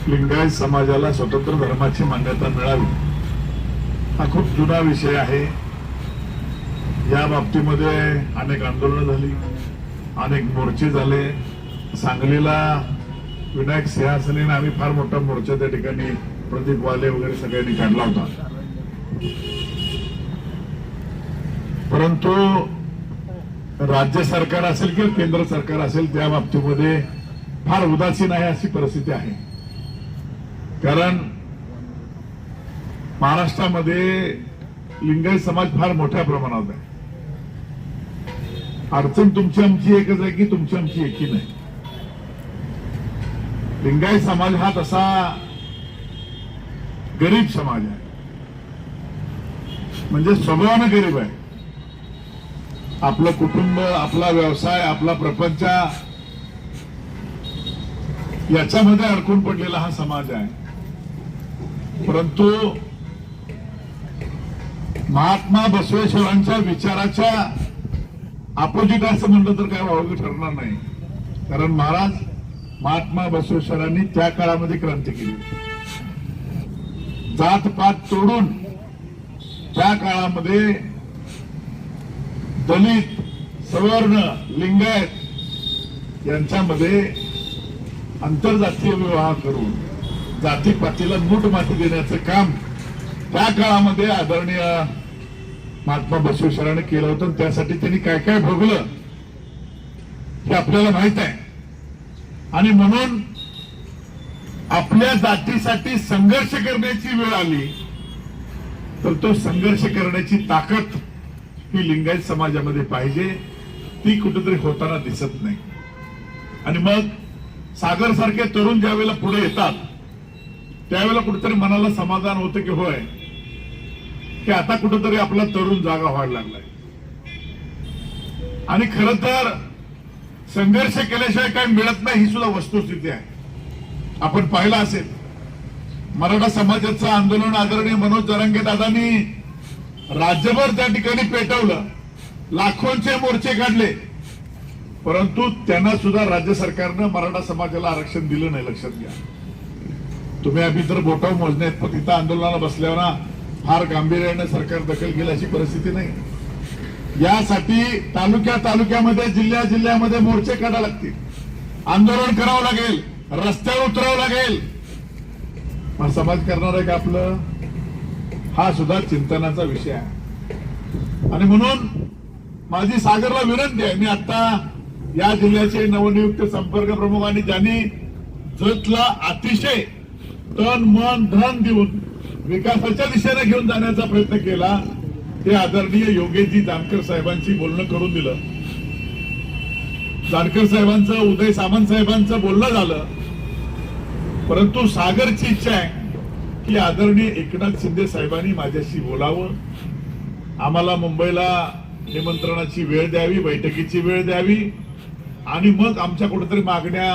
लिंगायत समाजाला स्वतंत्र धर्माची मान्यता मिळावी हा खूप जुना विषय आहे। या बाबतीमध्ये अनेक आंदोलनं झाली, अनेक मोर्चे झाले। सांगलीला विनायक सिंहासनीने आम्ही फार मोठा मोर्चा त्या ठिकाणी प्रदीप वाले वगैरे सगळ्यांनी काढला होता, परंतु राज्य सरकार असेल किंवा केंद्र सरकार असेल त्या बाबतीमध्ये फार उदासीन आहे अशी परिस्थिती आहे। कारण महाराष्ट्रामध्ये लिंगायत समाज फार मोठ्या प्रमाणात आहे। अडचण तुमची आमची एकच आहे की तुमची आमची एकी नाही। लिंगायत समाज हा तसा गरीब समाज आहे, म्हणजे स्वभावानं गरीब आहे। आपलं कुटुंब, आपला व्यवसाय, आपला प्रपंच याच्यामध्ये अडकून पडलेला हा समाज आहे। परंतु महात्मा बसवेश्वरांच्या विचाराच्या अपोजिट असं म्हणलं तर काय वावगं ठरणार नाही। कारण महात्मा बसवेश्वरांनी त्या काळामध्ये क्रांती केली, जातपात तोडून त्या काळामध्ये दलित, सवर्ण, लिंगायत यांच्यामध्ये आंतरजातीय विवाह करून जातीपातीला मूठ माती देण्याचं काम त्या काळामध्ये आदरणीय महात्मा बसवेश्वरांनी केलं होतं। त्यासाठी त्यांनी काय काय भोगलं हे आपल्याला माहित आहे। आणि म्हणून आपल्या जातीसाठी संघर्ष करण्याची वेळ आली तर तो संघर्ष करण्याची ताकद ही लिंगायत समाजामध्ये पाहिजे, ती कुठेतरी होताना दिसत नाही। आणि मग सागर सारखे तरुण ज्यावेळेला पुढे येतात त्यावेळेला कुठेतरी मनाला समाधान होतं की होय की आता कुठेतरी आपला तरुण जागा व्हायला लागलाय। आणि खरं तर संघर्ष केल्याशिवाय काही मिळत नाही ही सुद्धा वस्तुस्थिती आहे। आपण पाहिलं असेल मराठा समाजाचं आंदोलन आदरणीय मनोज जरांगे दादांनी राज्यभर त्या ठिकाणी पेटवलं, लाखोंचे मोर्चे काढले, परंतु त्यांना सुद्धा राज्य सरकारनं मराठा समाजाला आरक्षण दिलं नाही। लक्षात घ्या, तुम्ही अभि तर बोटावर मोजणे आहेत, पण इथं आंदोलनाला बसल्यावर ना फार गांभीर्याने सरकार दखल घेईल अशी परिस्थिती नाही। यासाठी तालुक्यामध्ये जिल्ह्यामध्ये मोर्चे काढावे लागतील, आंदोलन करावं लागेल, रस्त्यावर उतरावं लागेल। मग समाज करणार आहे का आपलं? हा सुद्धा चिंतनाचा विषय आहे। आणि म्हणून माझी सागरला विनंती आहे, मी आता या जिल्ह्याचे नवनियुक्त संपर्क प्रमुख आणि ज्यांनी जतला अतिशय तन मन धन देऊन विकासाच्या दिशेने घेऊन जाण्याचा प्रयत्न केला, ते आदरणीय योगेशजी जानकर साहेबांशी बोलणं करून दिलं। जानकर साहेबांचं, उदय सामंत साहेबांचं बोलणं झालं, परंतु सागरची इच्छा आहे की आदरणीय एकनाथ शिंदे साहेबांनी माझ्याशी बोलावं, आम्हाला मुंबईला निमंत्रणाची वेळ द्यावी, बैठकीची वेळ द्यावी, आणि मग आमच्या कुठेतरी मागण्या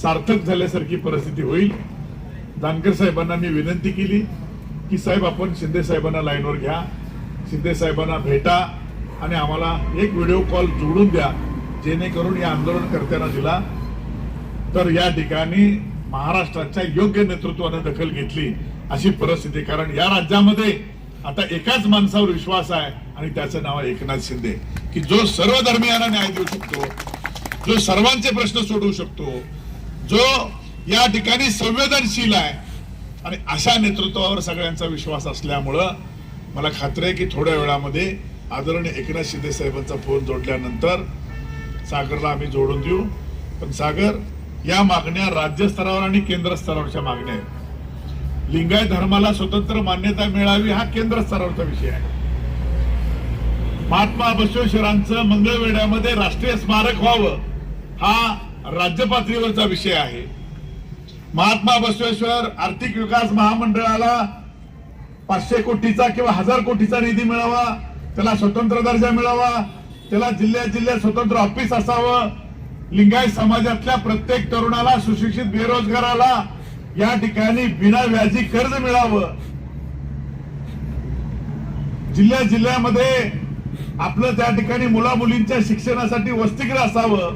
सार्थक झाल्यासारखी परिस्थिती होईल। जानकर साहेबांना मी विनंती केली की साहेब आपण शिंदे साहेबांना लाईनवर घ्या, शिंदे साहेबांना भेटा आणि आम्हाला एक व्हिडिओ कॉल जोडून द्या, जेणेकरून या आंदोलनकर्त्यांना दिला तर या ठिकाणी महाराष्ट्राच्या योग्य नेतृत्वाने दखल घेतली अशी परिस्थिती। कारण या राज्यामध्ये आता एकाच माणसावर विश्वास आहे आणि त्याचं नाव आहे एकनाथ शिंदे, की जो सर्व धर्मियांना न्याय देऊ शकतो, जो सर्वांचे प्रश्न सोडवू शकतो, जो या ठिकाणी संवेदनशील आहे। आणि अशा नेतृत्वावर सगळ्यांचा विश्वास असल्यामुळं मला खात्री आहे की थोड्या वेळामध्ये आदरणीय एकनाथ शिंदे साहेबांचा फोन जोडल्यानंतर सागरला आम्ही जोडून देऊ। पण सागर, या मागण्या राज्य स्तरावर आणि केंद्र स्तरावरच्या मागण्या आहेत। लिंगायत धर्माला स्वतंत्र मान्यता मिळावी हा केंद्र स्तरावरचा विषय आहे। महात्मा बसवेश्वरांचं मंगळवेढ्यामध्ये राष्ट्रीय स्मारक व्हावं हा राज्य पातळीवरचा विषय आहे। महात्मा बसवेश्वर आर्थिक विकास महामंडळाला 500 कोटीचा किंवा 1000 कोटीचा निधी मिळावा, त्याला स्वतंत्र दर्जा मिळावा, त्याला जिल्ह्यात स्वतंत्र ऑफिस असावं, लिंगायत समाजातल्या प्रत्येक तरुणाला, सुशिक्षित बेरोजगाराला या ठिकाणी बिना व्याजी कर्ज मिळावं, जिल्ह्यामध्ये आपलं त्या ठिकाणी मुला मुलींच्या शिक्षणासाठी वसतिगृह असावं,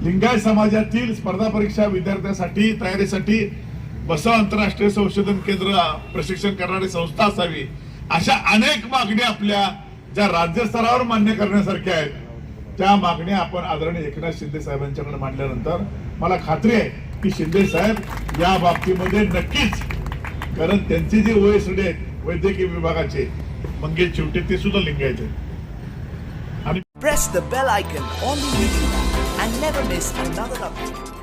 लिंगायत समाजातील स्पर्धा परीक्षा विद्यार्थ्यांसाठी तयारीसाठी बसव आंतरराष्ट्रीय संशोधन केंद्र प्रशिक्षण करणारी संस्था असावी, अशा अनेक मागण्या आपल्या ज्या राज्य स्तरावर मान्य करण्यासारख्या आहेत, त्या मागण्या आपण आदरणीय एकनाथ शिंदे साहेबांच्याकडे मांडल्यानंतर मला खात्री आहे की शिंदे साहेब या बाबतीमध्ये नक्कीच, कारण त्यांचे जे ओएसडी आहेत वैद्यकीय विभागाचे मंगेश चिवटे ते सुद्धा लिंगायत आहेत. Press the bell icon on the YouTube and never miss another update.